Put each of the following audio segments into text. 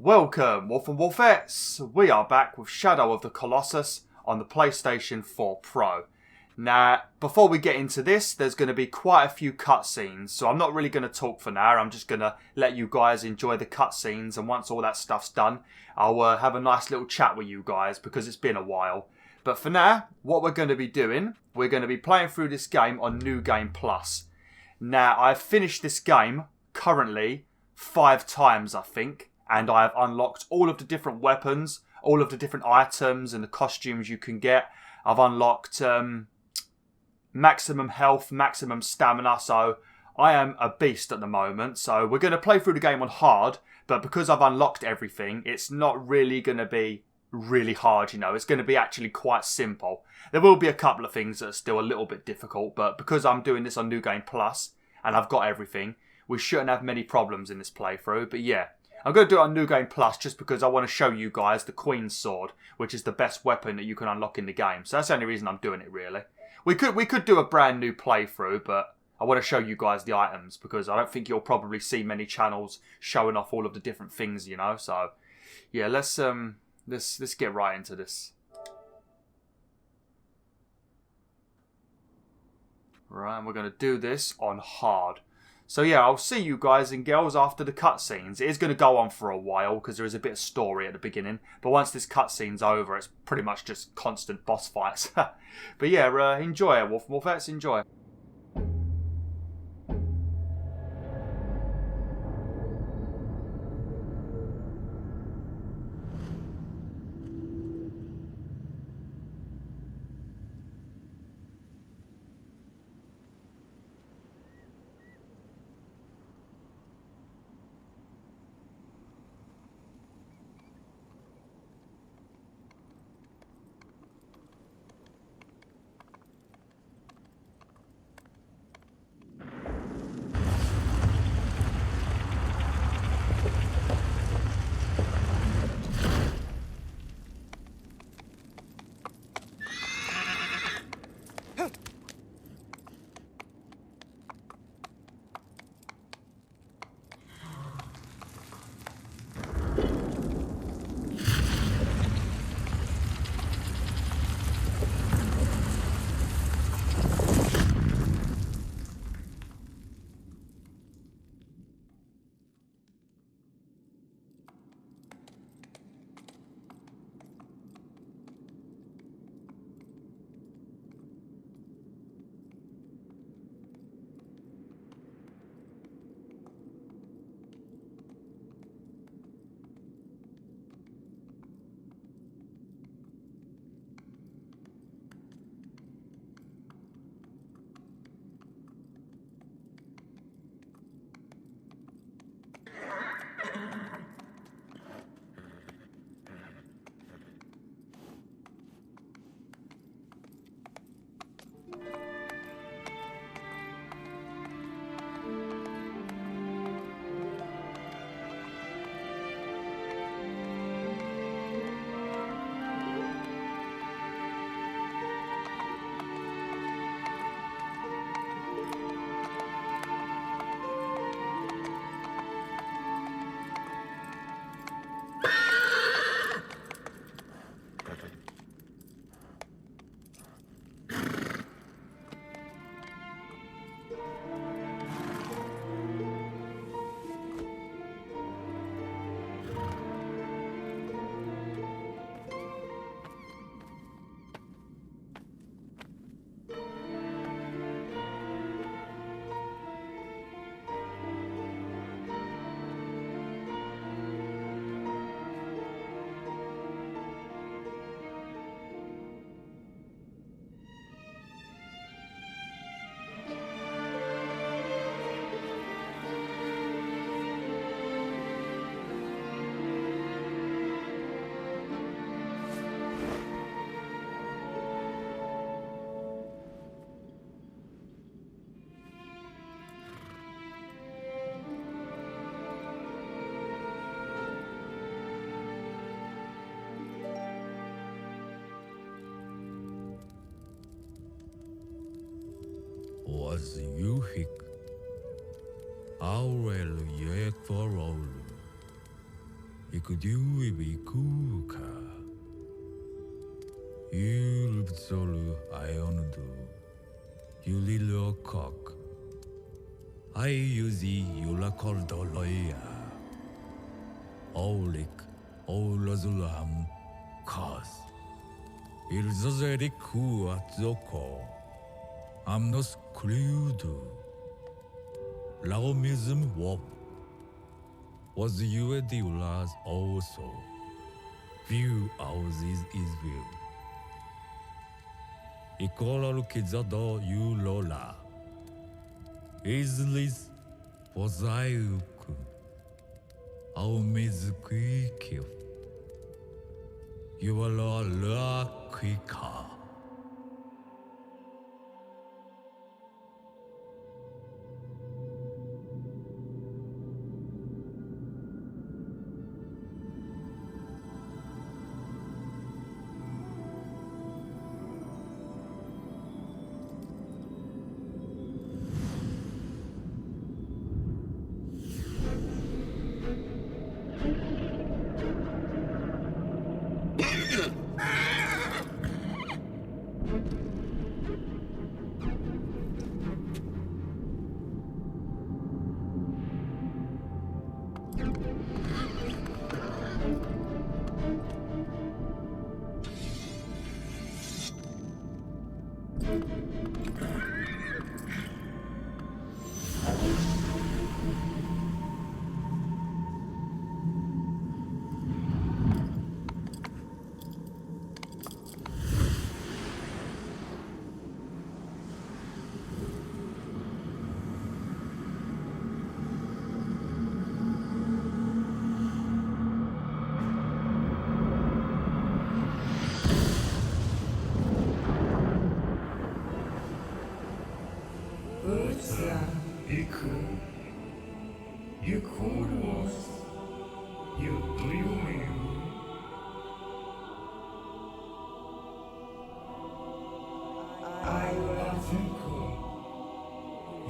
Welcome, Wolf and Wolfettes! We are back with Shadow of the Colossus on the PlayStation 4 Pro. Now, before we get into this, there's going to be quite a few cutscenes, so I'm not really going to talk for now. I'm just going to let you guys enjoy the cutscenes, and once all that stuff's done, I'll have a nice little chat with you guys, because it's been a while. But for now, what we're going to be doing, we're going to be playing through this game on New Game Plus. Now, I've finished this game, currently, 5 times, I think. And I have unlocked all of the different weapons, all of the different items and the costumes you can get. I've unlocked maximum health, maximum stamina, so I am a beast at the moment. So we're going to play through the game on hard, but because I've unlocked everything, it's not really going to be really hard, you know. It's going to be actually quite simple. There will be a couple of things that are still a little bit difficult, but because I'm doing this on New Game Plus and I've got everything, we shouldn't have many problems in this playthrough. But yeah. I'm going to do it on New Game Plus just because I want to show you guys the Queen's Sword, which is the best weapon that you can unlock in the game. So that's the only reason I'm doing it, really. We could do a brand new playthrough, but I want to show you guys the items because I don't think you'll probably see many channels showing off all of the different things, you know. So yeah, let's get right into this. Right, and we're going to do this on hard. So yeah, I'll see you guys and girls after the cutscenes. It is going to go on for a while because there is a bit of story at the beginning. But once this cutscene's over, it's pretty much just constant boss fights. But yeah, enjoy it, Wolf and Wolfettes, enjoy. was Yuhik. Aurel yek for all. Ikudu ibikuka. Yulbzolu iondu. Yulilo cock. I usi yula cordoloya. Aulik, Olazulam, cause. Ilzazeriku atzoko. Amnos cludu. Laomism wop. Was you a diulas also? View houses is view. Ikola kizado you lola. Islis pozaiuku. Aumizukikyo. You are la kwika. You Colossus, you dream. I will think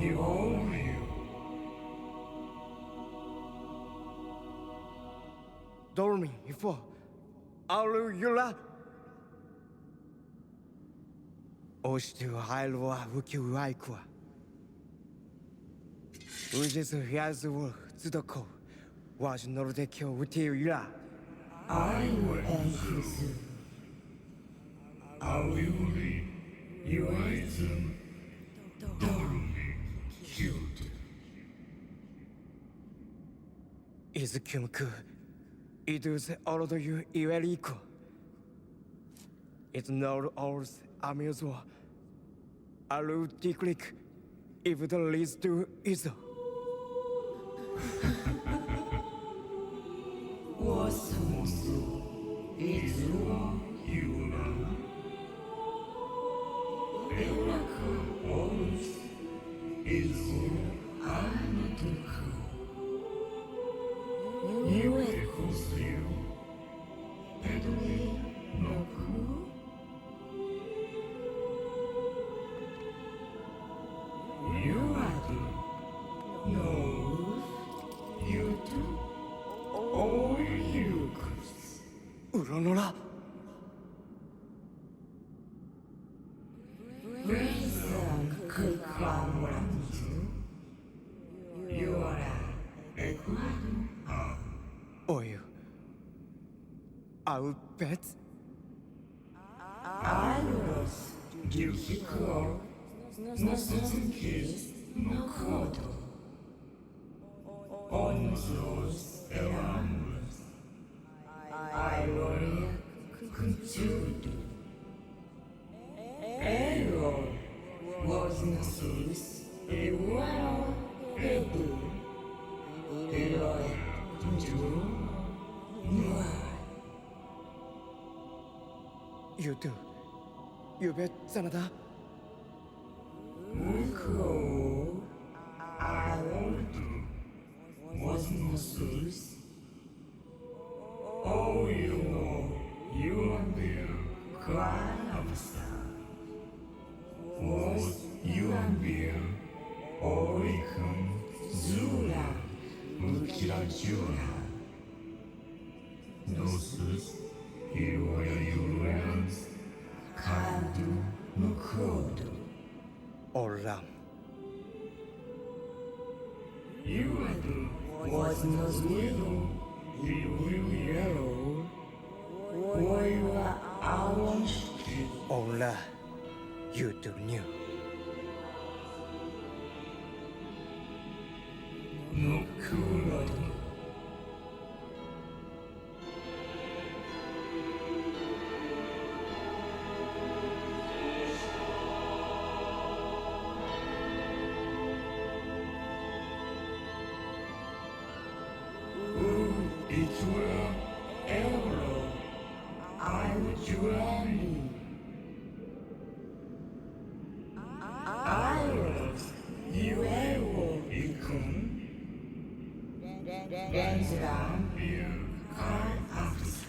you own you. Dormi for Alula. Ostu Hailwa Wukiwaikwa. Ujes Yazur Zudoko was Nordekyo Wutira. I will answer. I will be your item. Dormi killed. Is Kumku. It is all of you equal. It's not all amusement. Alu Tiklik, if the least to is. Was it's wrong, you know. Elaka always is I'm not cool. You echoes you. Pedally, no cool. You are the no, you do. Oh, you could. Uronora. Reason could come around you. You are a Ecuador. Oil. I'll bet. I was difficult. No certain case, no code. On those around us. I will continue. Error was no source. A while ago. Error to You do. You bet, Sanada. Cool. I was no source. Oh, you are there. Cry of the sun. Was you are there. 지라주라 Nossos Iroyurans Kadu Mukodo Olam. Yuadu Was nos will, Iuiuiu Oiwa Awons, Ola. You do new. Nukulodu Itua Euro Iuani Iros, Iuewo Ikun Denzram, Biu Kai Afis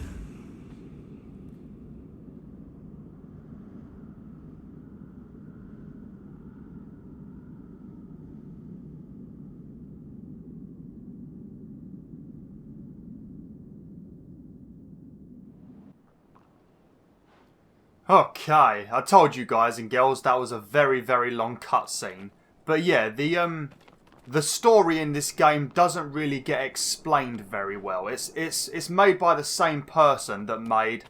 Okay, I told you guys and girls that was a very, very long cutscene. But yeah, the story in this game doesn't really get explained very well. It's made by the same person that made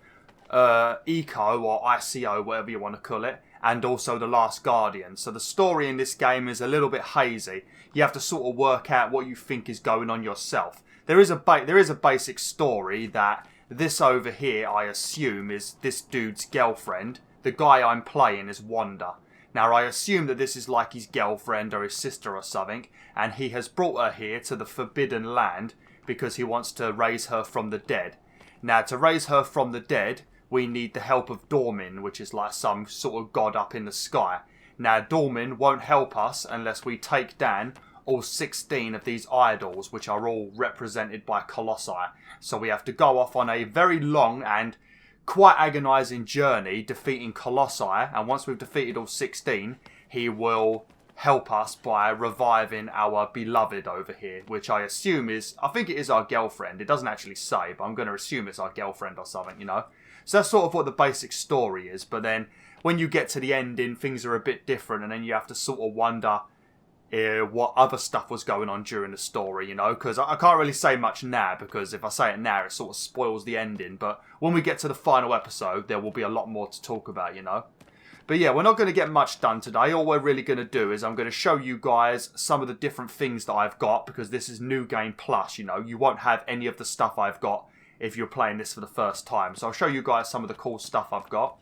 Eco or ICO, whatever you want to call it, and also The Last Guardian. So the story in this game is a little bit hazy. You have to sort of work out what you think is going on yourself. There is a basic story that this over here, I assume, is this dude's girlfriend. The guy I'm playing is Wanda. Now, I assume that this is like his girlfriend or his sister or something, and he has brought her here to the Forbidden Land because he wants to raise her from the dead. Now, to raise her from the dead, we need the help of Dormin, which is like some sort of god up in the sky. Now, Dormin won't help us unless we take down all 16 of these idols, which are all represented by Colossi. So we have to go off on a very long and quite agonising journey defeating Colossi, and once we've defeated all 16, he will help us by reviving our beloved over here, which I assume is, I think it is our girlfriend. It doesn't actually say, but I'm going to assume it's our girlfriend or something, you know. So that's sort of what the basic story is, but then when you get to the ending, things are a bit different, and then you have to sort of wonder what other stuff was going on during the story, you know, because I can't really say much now, because if I say it now, it sort of spoils the ending, but when we get to the final episode, there will be a lot more to talk about, you know. But yeah, we're not going to get much done today. All we're really going to do is I'm going to show you guys some of the different things that I've got, because this is New Game Plus, you know. You won't have any of the stuff I've got if you're playing this for the first time. So I'll show you guys some of the cool stuff I've got,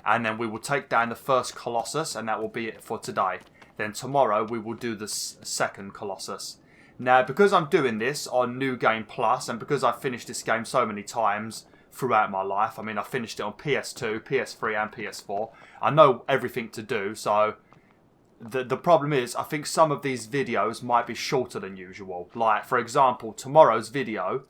and then we will take down the first Colossus, and that will be it for today. Then tomorrow we will do the second Colossus. Now, because I'm doing this on New Game Plus, and because I've finished this game so many times throughout my life, I mean, I finished it on PS2, PS3 and PS4. I know everything to do, so the problem is, I think some of these videos might be shorter than usual. Like, for example, tomorrow's video,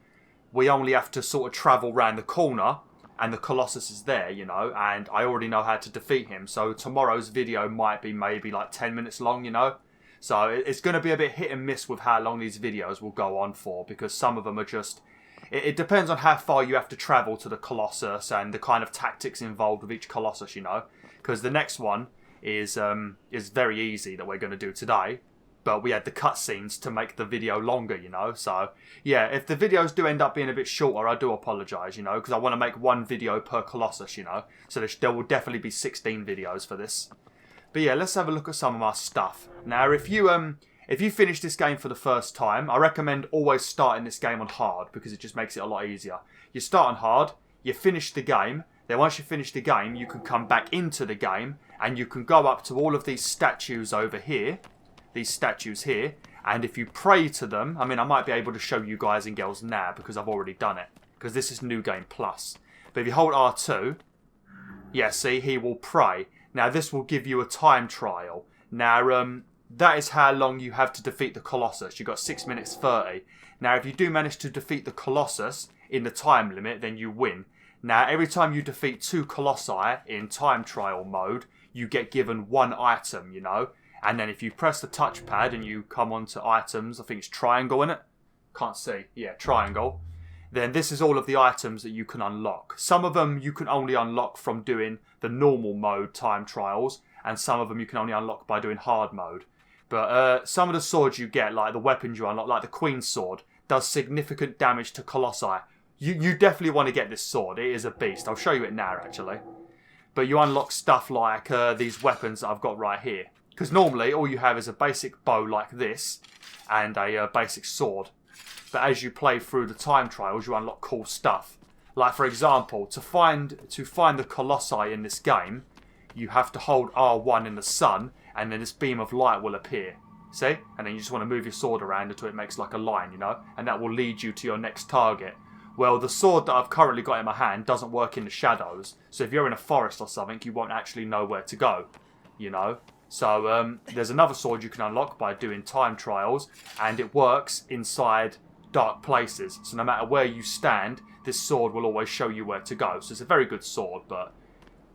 we only have to sort of travel around the corner, and the Colossus is there, you know, and I already know how to defeat him. So tomorrow's video might be maybe like 10 minutes long, you know. So it's going to be a bit hit and miss with how long these videos will go on for, because some of them are just... It depends on how far you have to travel to the Colossus and the kind of tactics involved with each Colossus, you know. Because the next one is very easy that we're going to do today. But we had the cutscenes to make the video longer, you know. So, yeah, if the videos do end up being a bit shorter, I do apologise, you know. Because I want to make one video per Colossus, you know. So there will definitely be 16 videos for this. But yeah, let's have a look at some of my stuff. Now, if you finish this game for the first time, I recommend always starting this game on hard, because it just makes it a lot easier. You start on hard, you finish the game, then once you finish the game, you can come back into the game, and you can go up to all of these statues over here, and if you pray to them, I mean, I might be able to show you guys and girls now, because I've already done it, because this is New Game Plus. But if you hold R2, yeah, see, he will pray. Now, this will give you a time trial. Now, that is how long you have to defeat the Colossus. You've got 6 minutes 30. Now, if you do manage to defeat the Colossus in the time limit, then you win. Now, every time you defeat 2 Colossi in time trial mode, you get given 1 item, you know. And then if you press the touchpad and you come onto items, I think it's triangle in it. Can't see. Yeah, triangle. Then this is all of the items that you can unlock. Some of them you can only unlock from doing the normal mode time trials, and some of them you can only unlock by doing hard mode. But some of the swords you get, like the weapons you unlock, like the Queen's Sword, does significant damage to Colossi. You definitely want to get this sword. It is a beast. I'll show you it now, actually. But you unlock stuff like these weapons that I've got right here. Because normally all you have is a basic bow like this and a basic sword. But as you play through the time trials, you unlock cool stuff. Like, for example, to find the Colossi in this game, you have to hold R1 in the sun, and then this beam of light will appear. See? And then you just want to move your sword around until it makes like a line, you know? And that will lead you to your next target. Well, the sword that I've currently got in my hand doesn't work in the shadows. So if you're in a forest or something, you won't actually know where to go, you know? So there's another sword you can unlock by doing time trials, and it works inside dark places. So no matter where you stand, this sword will always show you where to go. So it's a very good sword, but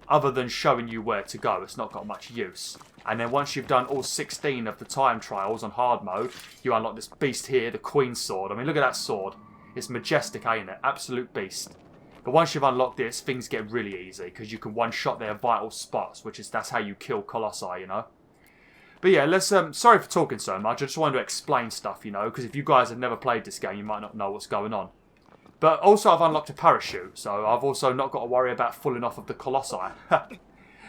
other than showing you where to go, it's not got much use. And then once you've done all 16 of the time trials on hard mode, you unlock this beast here, the Queen's Sword. I mean, look at that sword. It's majestic, ain't it? Absolute beast. But once you've unlocked this, things get really easy, because you can one-shot their vital spots, that's how you kill Colossi, you know? But yeah, let's, sorry for talking so much, I just wanted to explain stuff, you know, because if you guys have never played this game, you might not know what's going on. But also I've unlocked a parachute, so I've also not got to worry about falling off of the Colossi.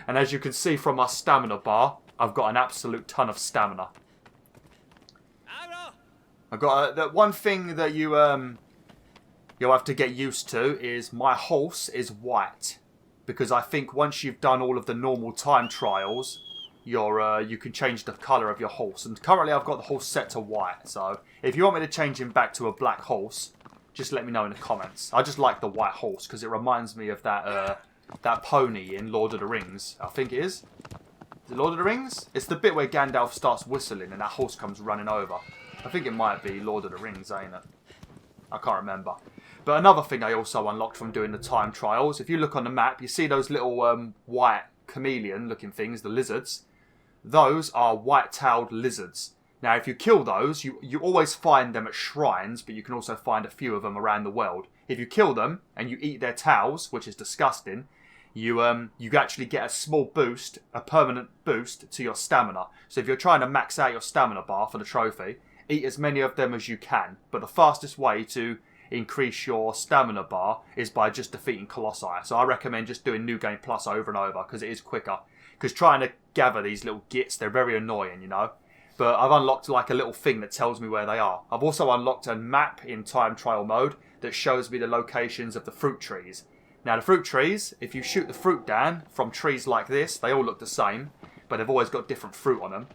And as you can see from my stamina bar, I've got an absolute ton of stamina. I've got the one thing that you'll have to get used to is my horse is white. Because I think once you've done all of the normal time trials, you can change the colour of your horse. And currently I've got the horse set to white. So if you want me to change him back to a black horse, just let me know in the comments. I just like the white horse because it reminds me of that pony in Lord of the Rings. I think it is. Is it Lord of the Rings? It's the bit where Gandalf starts whistling and that horse comes running over. I think it might be Lord of the Rings, ain't it? I can't remember. But another thing I also unlocked from doing the time trials, if you look on the map, you see those little white chameleon-looking things, the lizards. Those are white-tailed lizards. Now, if you kill those, you always find them at shrines, but you can also find a few of them around the world. If you kill them and you eat their tails, which is disgusting, you actually get a small boost, a permanent boost to your stamina. So if you're trying to max out your stamina bar for the trophy, eat as many of them as you can. But the fastest way to increase your stamina bar is by just defeating Colossi. So I recommend just doing New Game Plus over and over because it is quicker. Because trying to gather these little gits, they're very annoying, you know. But I've unlocked like a little thing that tells me where they are. I've also unlocked a map in time trial mode that shows me the locations of the fruit trees. Now the fruit trees, if you shoot the fruit down from trees like this, they all look the same, but they've always got different fruit on them.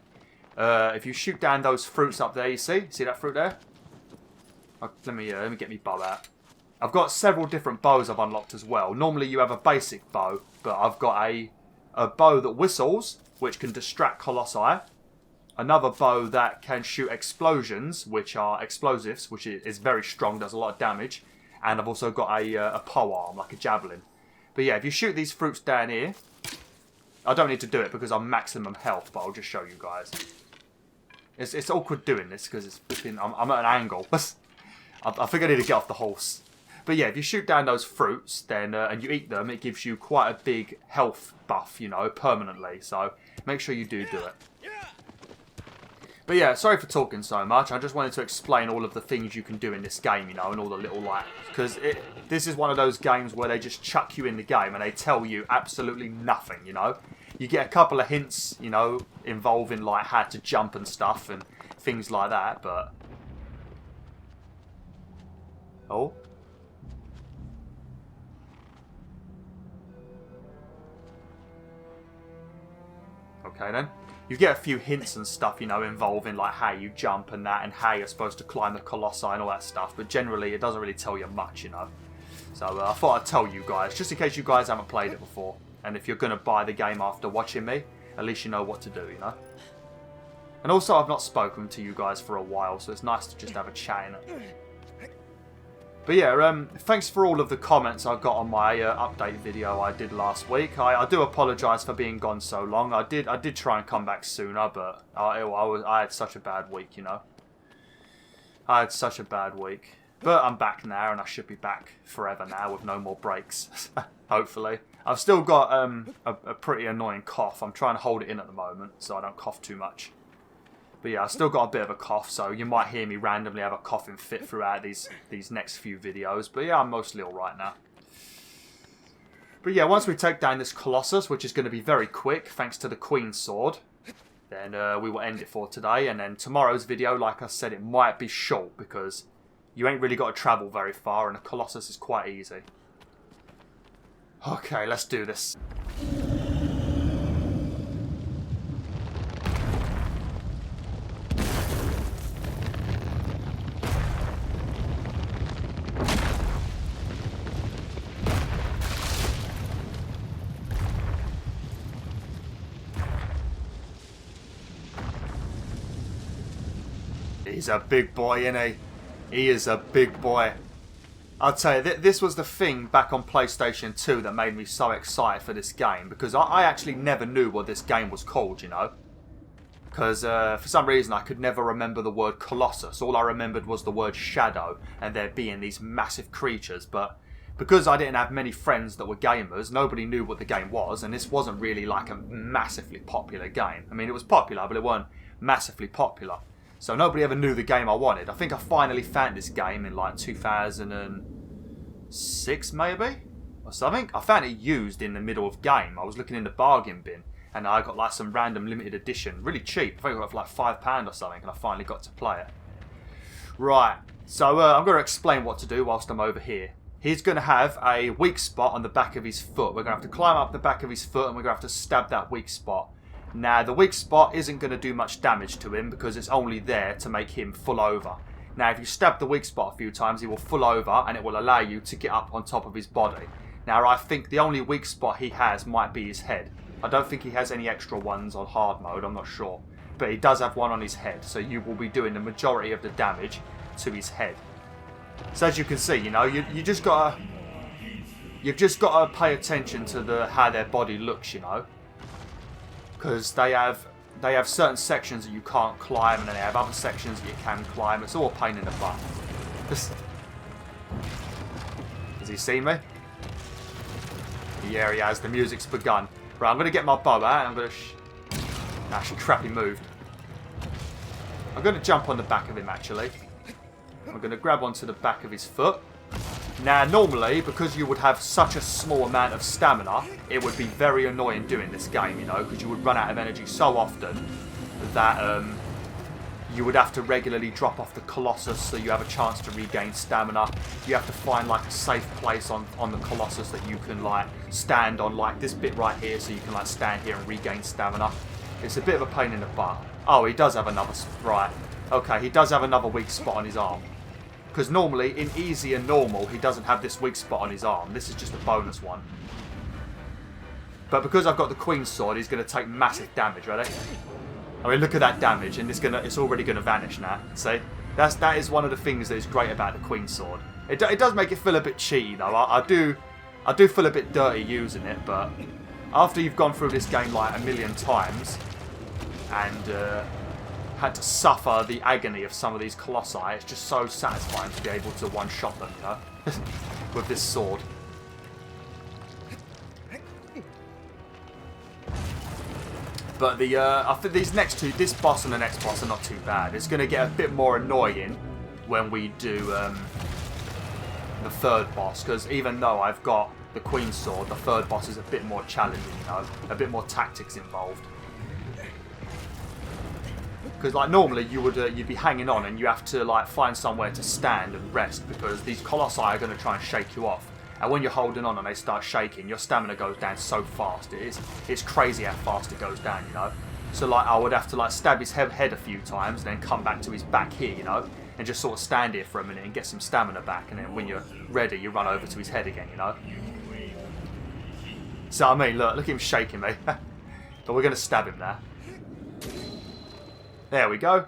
If you shoot down those fruits up there, you see that fruit there? Let me get me bow out. I've got several different bows I've unlocked as well. Normally you have a basic bow, but I've got a bow that whistles, which can distract Colossi. Another bow that can shoot explosions, which are explosives, which is very strong, does a lot of damage. And I've also got a polearm, like a javelin. But yeah, if you shoot these fruits down here, I don't need to do it because I'm maximum health, but I'll just show you guys. It's awkward doing this because I'm at an angle. I think I need to get off the horse. But yeah, if you shoot down those fruits, then and you eat them, it gives you quite a big health buff, you know, permanently. So make sure you do it. But yeah, sorry for talking so much. I just wanted to explain all of the things you can do in this game, you know, and all the little, like... Because this is one of those games where they just chuck you in the game and they tell you absolutely nothing, you know. You get a couple of hints, you know, involving, like, how to jump and stuff and things like that, but... Oh? Okay, then. You get a few hints and stuff, you know, involving like how you jump and that, and how you're supposed to climb the Colossi and all that stuff. But generally, it doesn't really tell you much, you know. So I thought I'd tell you guys, just in case you guys haven't played it before. And if you're going to buy the game after watching me, at least you know what to do, you know. And also, I've not spoken to you guys for a while, so it's nice to just have a chat in it. But yeah, thanks for all of the comments I got on my update video I did last week. I do apologise for being gone so long. I did try and come back sooner, but I had such a bad week, you know. I had such a bad week. But I'm back now, and I should be back forever now with no more breaks. Hopefully. I've still got a pretty annoying cough. I'm trying to hold it in at the moment so I don't cough too much. But yeah, I've still got a bit of a cough, so you might hear me randomly have a coughing fit throughout these next few videos. But yeah, I'm mostly alright now. But yeah, once we take down this Colossus, which is going to be very quick, thanks to the Queen's Sword, then we will end it for today. And then tomorrow's video, like I said, it might be short because you ain't really got to travel very far, and the Colossus is quite easy. Okay, let's do this. He's a big boy, innit? He is a big boy. I'll tell you, this was the thing back on PlayStation 2 that made me so excited for this game. Because I actually never knew what this game was called, you know. Because for some reason I could never remember the word Colossus. All I remembered was the word Shadow and there being these massive creatures. But because I didn't have many friends that were gamers, nobody knew what the game was. And this wasn't really like a massively popular game. I mean, it was popular, but it wasn't massively popular. So nobody ever knew the game I wanted. I think I finally found this game in like 2006 maybe? Or something. I found it used in the middle of game. I was looking in the bargain bin and I got like some random limited edition. Really cheap. I think I got it for like £5 or something and I finally got to play it. Right. So I'm going to explain what to do whilst I'm over here. He's going to have a weak spot on the back of his foot. We're going to have to climb up the back of his foot and we're going to have to stab that weak spot. Now, the weak spot isn't going to do much damage to him because it's only there to make him fall over. Now, if you stab the weak spot a few times, he will fall over and it will allow you to get up on top of his body. Now, I think the only weak spot he has might be his head. I don't think he has any extra ones on hard mode, I'm not sure. But he does have one on his head, so you will be doing the majority of the damage to his head. So as you can see, you know, you've just got to pay attention to how their body looks, you know. Because they have certain sections that you can't climb, and then they have other sections that you can climb. It's all a pain in the butt. Has he seen me? Yeah, he has. The music's begun. Right, I'm going to get my bow out. I'm going to... crap, he moved. I'm going to jump on the back of him, actually. I'm going to grab onto the back of his foot. Now, normally, because you would have such a small amount of stamina, it would be very annoying doing this game, you know, because you would run out of energy so often that you would have to regularly drop off the Colossus so you have a chance to regain stamina. You have to find, like, a safe place on the Colossus that you can, like, stand on, like this bit right here, so you can, like, stand here and regain stamina. It's a bit of a pain in the butt. Oh, he does have another... Right. Okay, he does have another weak spot on his arm. Because normally, in easy and normal, he doesn't have this weak spot on his arm. This is just a bonus one. But because I've got the Queen's Sword, he's going to take massive damage, ready? I mean, look at that damage, and it's already going to vanish now. See? That is one of the things that is great about the Queen's Sword. It does make it feel a bit cheaty, though. I do feel a bit dirty using it, but after you've gone through this game like a million times, and... had to suffer the agony of some of these colossi, it's just so satisfying to be able to one-shot them, you know, with this sword. But I think these next two, this boss and the next boss, are not too bad. It's going to get a bit more annoying when we do the third boss, because even though I've got the Queen's Sword, the third boss is a bit more challenging, you know, a bit more tactics involved. Because like normally you'd be hanging on and you have to like find somewhere to stand and rest because these colossi are going to try and shake you off. And when you're holding on and they start shaking, your stamina goes down so fast. It's crazy how fast it goes down, you know. So like I would have to like stab his head a few times and then come back to his back here, you know, and just sort of stand here for a minute and get some stamina back. And then when you're ready, you run over to his head again, you know. So I mean, look at him shaking me. But we're going to stab him now. There we go.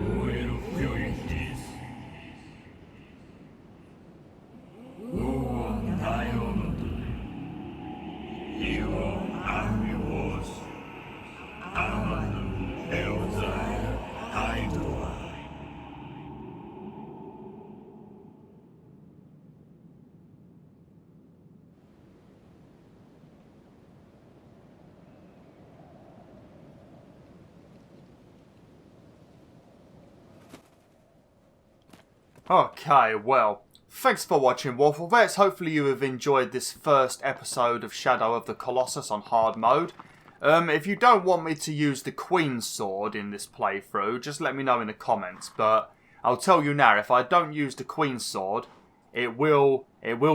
will feel this. Who Nayon, your army was Aman Elzai Idol. Okay, well, thanks for watching, WolfTheWolf. Hopefully you have enjoyed this first episode of Shadow of the Colossus on hard mode. If you don't want me to use the Queen's Sword in this playthrough, just let me know in the comments. But I'll tell you now, if I don't use the Queen's Sword, it will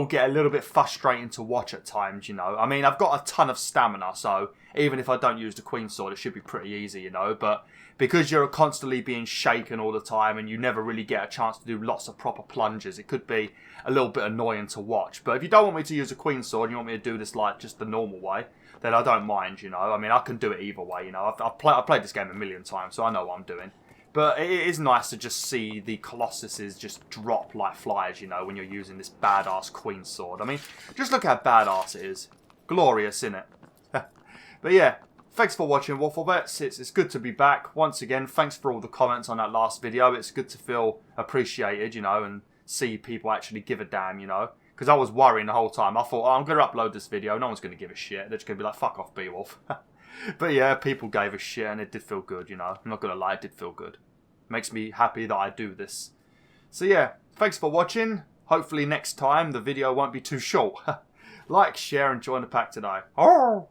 get a little bit frustrating to watch at times, you know. I mean, I've got a ton of stamina, so even if I don't use the Queen's Sword, it should be pretty easy, you know. But because you're constantly being shaken all the time and you never really get a chance to do lots of proper plunges, it could be a little bit annoying to watch. But if you don't want me to use a Queen's Sword and you want me to do this like just the normal way, then I don't mind, you know. I mean, I can do it either way, you know. I've played this game a million times, so I know what I'm doing. But it is nice to just see the Colossuses just drop like flies, you know, when you're using this badass Queen's Sword. I mean, just look how badass it is. Glorious, innit? But yeah, thanks for watching, WolfTheWolf. It's good to be back. Once again, thanks for all the comments on that last video. It's good to feel appreciated, you know, and see people actually give a damn, you know. Because I was worrying the whole time. I thought, oh, I'm going to upload this video. No one's going to give a shit. They're just going to be like, fuck off, BwolfTheWolf. But yeah, people gave a shit and it did feel good, you know. I'm not going to lie, it did feel good. Makes me happy that I do this. So yeah, thanks for watching. Hopefully next time the video won't be too short. Like, share and join the pack today. Oh!